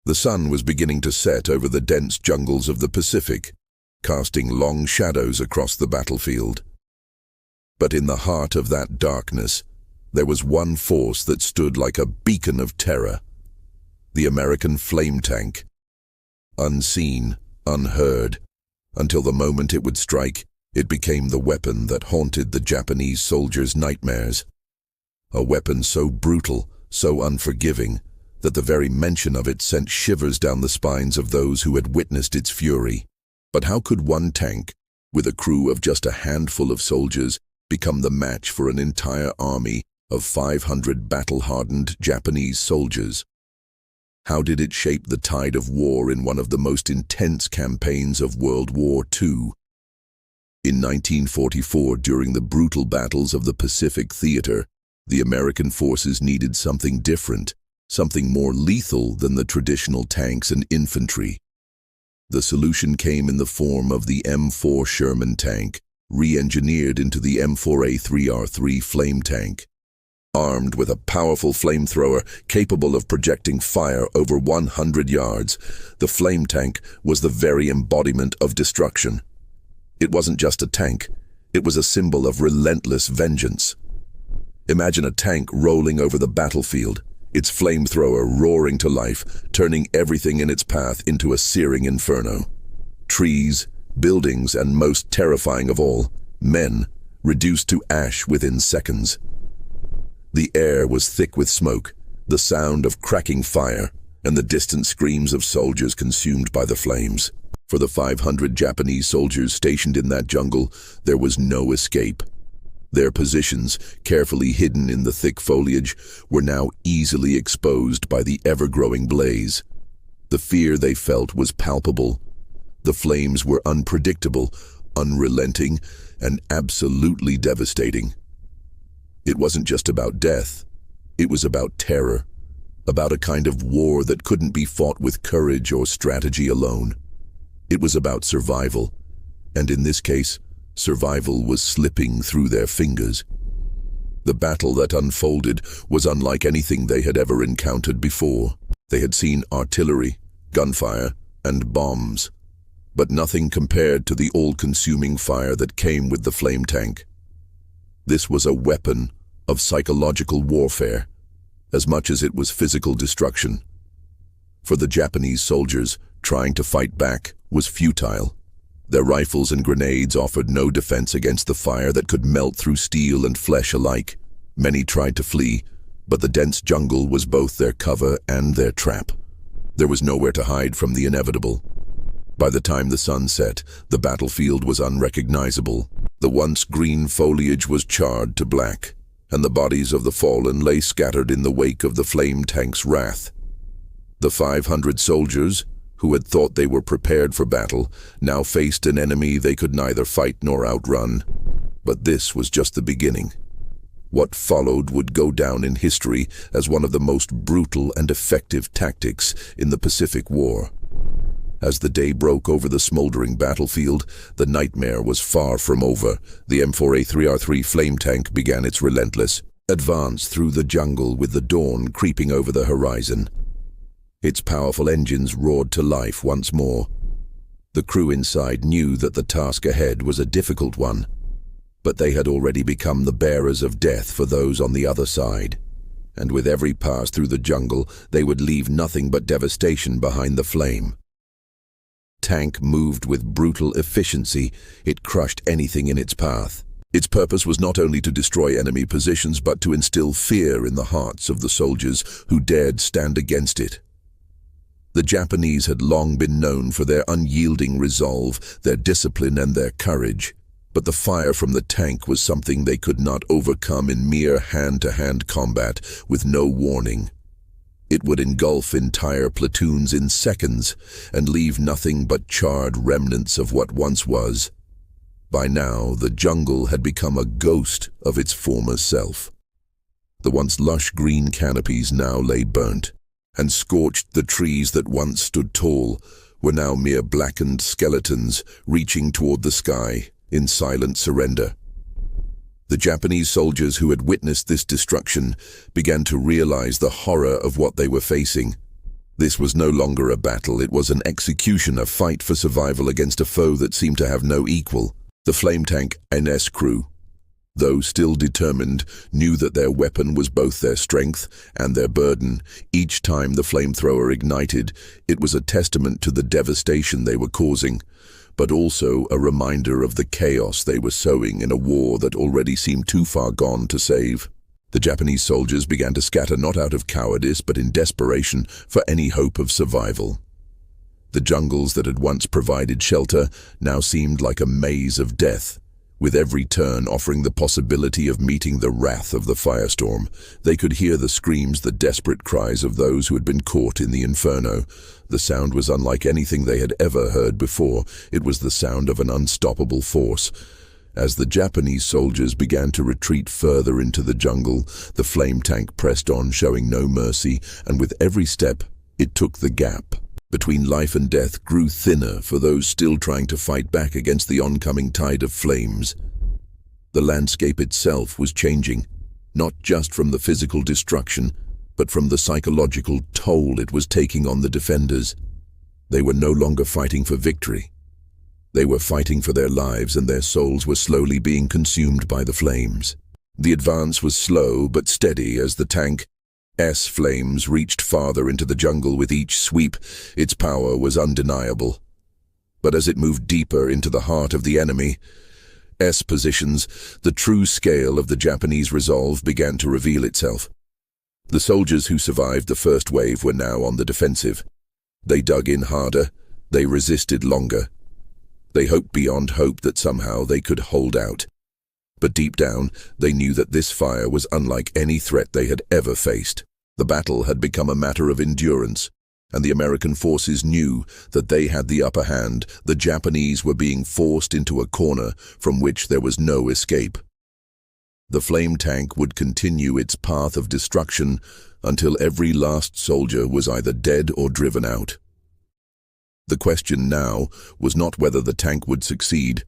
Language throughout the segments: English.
The sun was beginning to set over the dense jungles of the Pacific, casting long shadows across the battlefield. But in the heart of that darkness, there was one force that stood like a beacon of terror: the American flame tank. Unseen, unheard, until the moment it would strike, it became the weapon that haunted the Japanese soldiers' nightmares. A weapon so brutal, so unforgiving, that the very mention of it sent shivers down the spines of those who had witnessed its fury. But how could one tank, with a crew of just a handful of soldiers, become the match for an entire army of 500 battle-hardened Japanese soldiers? How did it shape the tide of war in one of the most intense campaigns of World War II? In 1944, during the brutal battles of the Pacific Theater, the American forces needed something different, something more lethal than the traditional tanks and infantry. The solution came in the form of the M4 Sherman tank, re-engineered into the M4A3R3 flame tank. Armed with a powerful flamethrower capable of projecting fire over 100 yards, the flame tank was the very embodiment of destruction. It wasn't just a tank, it was a symbol of relentless vengeance. Imagine a tank rolling over the battlefield, its flamethrower roaring to life, turning everything in its path into a searing inferno. Trees, buildings, and most terrifying of all, men, reduced to ash within seconds. The air was thick with smoke, the sound of cracking fire, and the distant screams of soldiers consumed by the flames. For the 500 Japanese soldiers stationed in that jungle, there was no escape. Their positions, carefully hidden in the thick foliage, were now easily exposed by the ever-growing blaze. The fear they felt was palpable. The flames were unpredictable, unrelenting, and absolutely devastating. It wasn't just about death. It was about terror, about a kind of war that couldn't be fought with courage or strategy alone. It was about survival, and in this case, survival was slipping through their fingers. The battle that unfolded was unlike anything they had ever encountered before. They had seen artillery, gunfire, and bombs, but nothing compared to the all-consuming fire that came with the flame tank. This was a weapon of psychological warfare, as much as it was physical destruction. For the Japanese soldiers, trying to fight back was futile. Their rifles and grenades offered no defense against the fire that could melt through steel and flesh alike. Many tried to flee, but the dense jungle was both their cover and their trap. There was nowhere to hide from the inevitable. By the time the sun set, the battlefield was unrecognizable. The once green foliage was charred to black, and the bodies of the fallen lay scattered in the wake of the flame tank's wrath. The 500 soldiers, who had thought they were prepared for battle, now faced an enemy they could neither fight nor outrun. But this was just the beginning. What followed would go down in history as one of the most brutal and effective tactics in the Pacific War. As the day broke over the smoldering battlefield, the nightmare was far from over. The M4A3R3 flame tank began its relentless advance through the jungle with the dawn creeping over the horizon. Its powerful engines roared to life once more. The crew inside knew that the task ahead was a difficult one, but they had already become the bearers of death for those on the other side. And with every pass through the jungle, they would leave nothing but devastation behind the flame. Tank moved with brutal efficiency. It crushed anything in its path. Its purpose was not only to destroy enemy positions, but to instill fear in the hearts of the soldiers who dared stand against it. The Japanese had long been known for their unyielding resolve, their discipline, and their courage. But the fire from the tank was something they could not overcome in mere hand-to-hand combat with no warning. It would engulf entire platoons in seconds and leave nothing but charred remnants of what once was. By now, the jungle had become a ghost of its former self. The once lush green canopies now lay burnt, and scorched the trees that once stood tall were now mere blackened skeletons reaching toward the sky in silent surrender. The Japanese soldiers who had witnessed this destruction began to realize the horror of what they were facing. This was no longer a battle, it was an execution, a fight for survival against a foe that seemed to have no equal. The flame tank NS crew, though still determined, knew that their weapon was both their strength and their burden. Each time the flamethrower ignited, it was a testament to the devastation they were causing, but also a reminder of the chaos they were sowing in a war that already seemed too far gone to save. The Japanese soldiers began to scatter, not out of cowardice but in desperation for any hope of survival. The jungles that had once provided shelter now seemed like a maze of death, with every turn offering the possibility of meeting the wrath of the firestorm. They could hear the screams, the desperate cries of those who had been caught in the inferno. The sound was unlike anything they had ever heard before. It was the sound of an unstoppable force. As the Japanese soldiers began to retreat further into the jungle, the flame tank pressed on, showing no mercy, and with every step, it took the gap between life and death grew thinner for those still trying to fight back against the oncoming tide of flames. The landscape itself was changing, not just from the physical destruction, but from the psychological toll it was taking on the defenders. They were no longer fighting for victory. They were fighting for their lives, and their souls were slowly being consumed by the flames. The advance was slow but steady as the tank flames reached farther into the jungle with each sweep. Its power was undeniable. But as it moved deeper into the heart of the enemy, positions, the true scale of the Japanese resolve began to reveal itself. The soldiers who survived the first wave were now on the defensive. They dug in harder, they resisted longer. They hoped beyond hope that somehow they could hold out. But deep down, they knew that this fire was unlike any threat they had ever faced. The battle had become a matter of endurance, and the American forces knew that they had the upper hand. The Japanese were being forced into a corner from which there was no escape. The flame tank would continue its path of destruction until every last soldier was either dead or driven out. The question now was not whether the tank would succeed,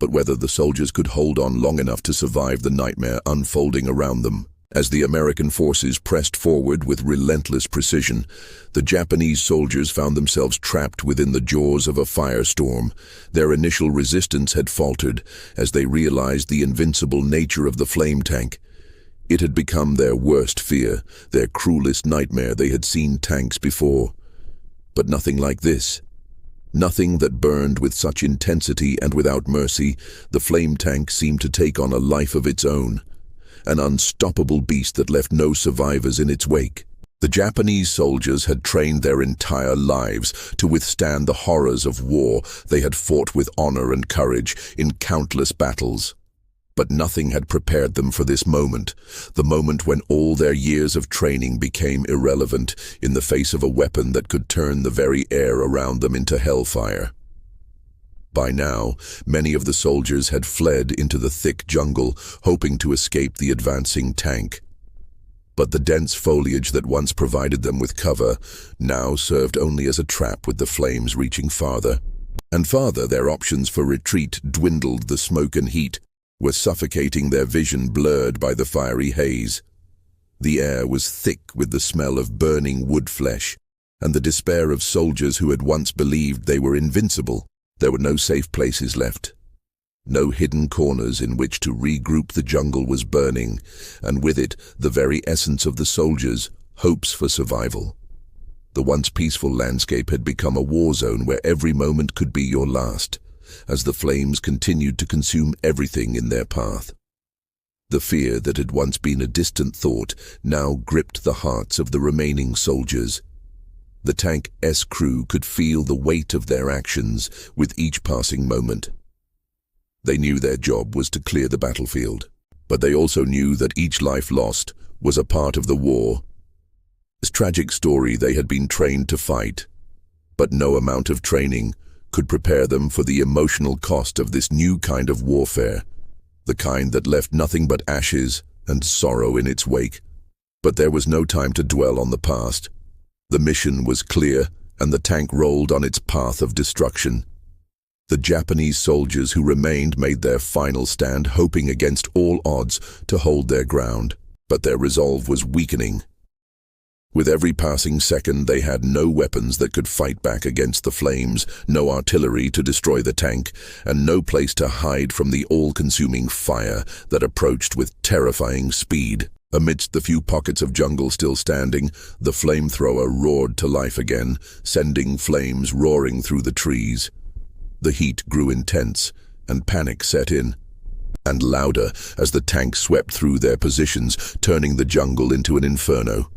but whether the soldiers could hold on long enough to survive the nightmare unfolding around them. As the American forces pressed forward with relentless precision, the Japanese soldiers found themselves trapped within the jaws of a firestorm. Their initial resistance had faltered as they realized the invincible nature of the flame tank. It had become their worst fear, their cruelest nightmare. They had seen tanks before, but nothing like this. Nothing that burned with such intensity and without mercy. The flame tank seemed to take on a life of its own, an unstoppable beast that left no survivors in its wake. The Japanese soldiers had trained their entire lives to withstand the horrors of war. They had fought with honor and courage in countless battles. But nothing had prepared them for this moment, the moment when all their years of training became irrelevant in the face of a weapon that could turn the very air around them into hellfire. By now, many of the soldiers had fled into the thick jungle, hoping to escape the advancing tank. But the dense foliage that once provided them with cover now served only as a trap, with the flames reaching farther and farther. Their options for retreat dwindled. The smoke and heat were suffocating, their vision blurred by the fiery haze. The air was thick with the smell of burning wood flesh and the despair of soldiers who had once believed they were invincible. There were no safe places left, no hidden corners in which to regroup. The jungle was burning, and with it the very essence of the soldiers' hopes for survival. The once peaceful landscape had become a war zone where every moment could be your last, as the flames continued to consume everything in their path. The fear that had once been a distant thought now gripped the hearts of the remaining soldiers. The tank's crew could feel the weight of their actions with each passing moment. They knew their job was to clear the battlefield, but they also knew that each life lost was a part of the war. This tragic story they had been trained to fight, but no amount of training could prepare them for the emotional cost of this new kind of warfare, the kind that left nothing but ashes and sorrow in its wake. But there was no time to dwell on the past. The mission was clear, and the tank rolled on its path of destruction. The Japanese soldiers who remained made their final stand, hoping against all odds to hold their ground, but their resolve was weakening. With every passing second, they had no weapons that could fight back against the flames, no artillery to destroy the tank, and no place to hide from the all-consuming fire that approached with terrifying speed. Amidst the few pockets of jungle still standing, the flamethrower roared to life again, sending flames roaring through the trees. The heat grew intense, and panic set in, and louder as the tank swept through their positions, turning the jungle into an inferno.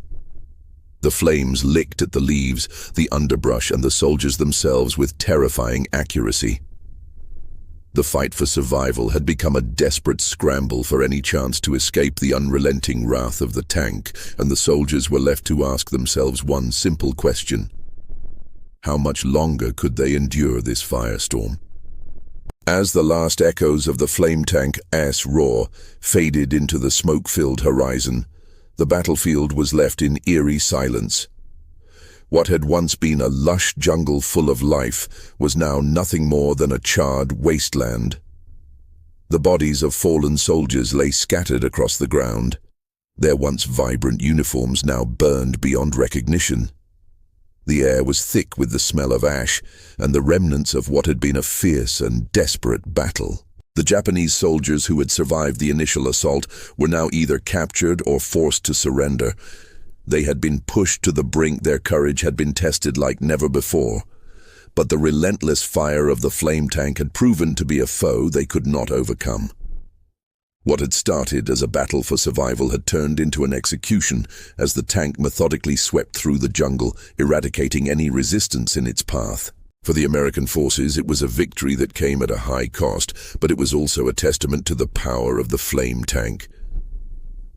The flames licked at the leaves, the underbrush, and the soldiers themselves with terrifying accuracy. The fight for survival had become a desperate scramble for any chance to escape the unrelenting wrath of the tank, and the soldiers were left to ask themselves one simple question: how much longer could they endure this firestorm? As the last echoes of the flame tank's roar faded into the smoke-filled horizon, the battlefield was left in eerie silence. What had once been a lush jungle full of life was now nothing more than a charred wasteland. The bodies of fallen soldiers lay scattered across the ground, their once vibrant uniforms now burned beyond recognition. The air was thick with the smell of ash and the remnants of what had been a fierce and desperate battle. The Japanese soldiers who had survived the initial assault were now either captured or forced to surrender. They had been pushed to the brink, their courage had been tested like never before. But the relentless fire of the flame tank had proven to be a foe they could not overcome. What had started as a battle for survival had turned into an execution as the tank methodically swept through the jungle, eradicating any resistance in its path. For the American forces, it was a victory that came at a high cost, but it was also a testament to the power of the flame tank.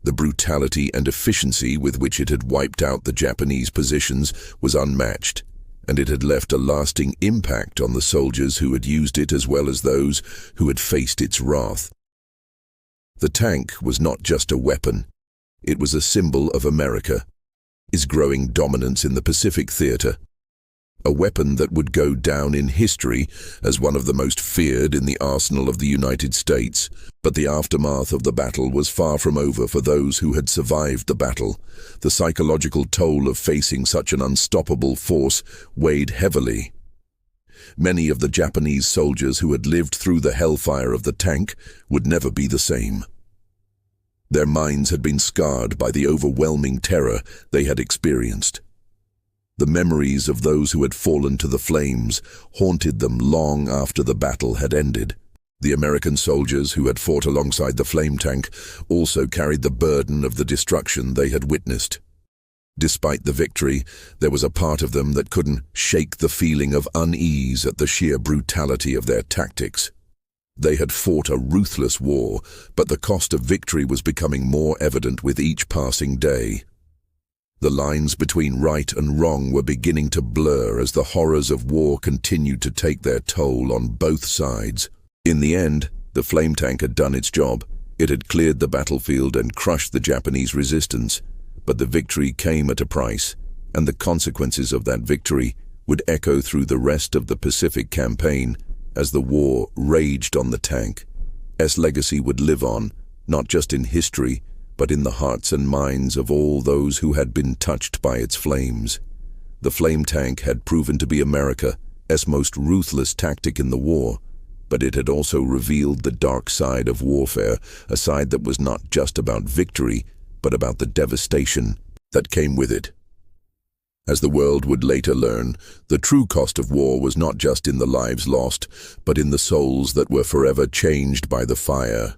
The brutality and efficiency with which it had wiped out the Japanese positions was unmatched, and it had left a lasting impact on the soldiers who had used it as well as those who had faced its wrath. The tank was not just a weapon, it was a symbol of America's growing dominance in the Pacific theater. A weapon that would go down in history as one of the most feared in the arsenal of the United States. But the aftermath of the battle was far from over for those who had survived the battle. The psychological toll of facing such an unstoppable force weighed heavily. Many of the Japanese soldiers who had lived through the hellfire of the tank would never be the same. Their minds had been scarred by the overwhelming terror they had experienced. The memories of those who had fallen to the flames haunted them long after the battle had ended. The American soldiers who had fought alongside the flame tank also carried the burden of the destruction they had witnessed. Despite the victory, there was a part of them that couldn't shake the feeling of unease at the sheer brutality of their tactics. They had fought a ruthless war, but the cost of victory was becoming more evident with each passing day. The lines between right and wrong were beginning to blur as the horrors of war continued to take their toll on both sides. In the end, the flame tank had done its job. It had cleared the battlefield and crushed the Japanese resistance. But the victory came at a price, and the consequences of that victory would echo through the rest of the Pacific campaign as the war raged on the tank. Its legacy would live on, not just in history, but in the hearts and minds of all those who had been touched by its flames. The flame tank had proven to be America's most ruthless tactic in the war, but it had also revealed the dark side of warfare, a side that was not just about victory, but about the devastation that came with it. As the world would later learn, the true cost of war was not just in the lives lost, but in the souls that were forever changed by the fire.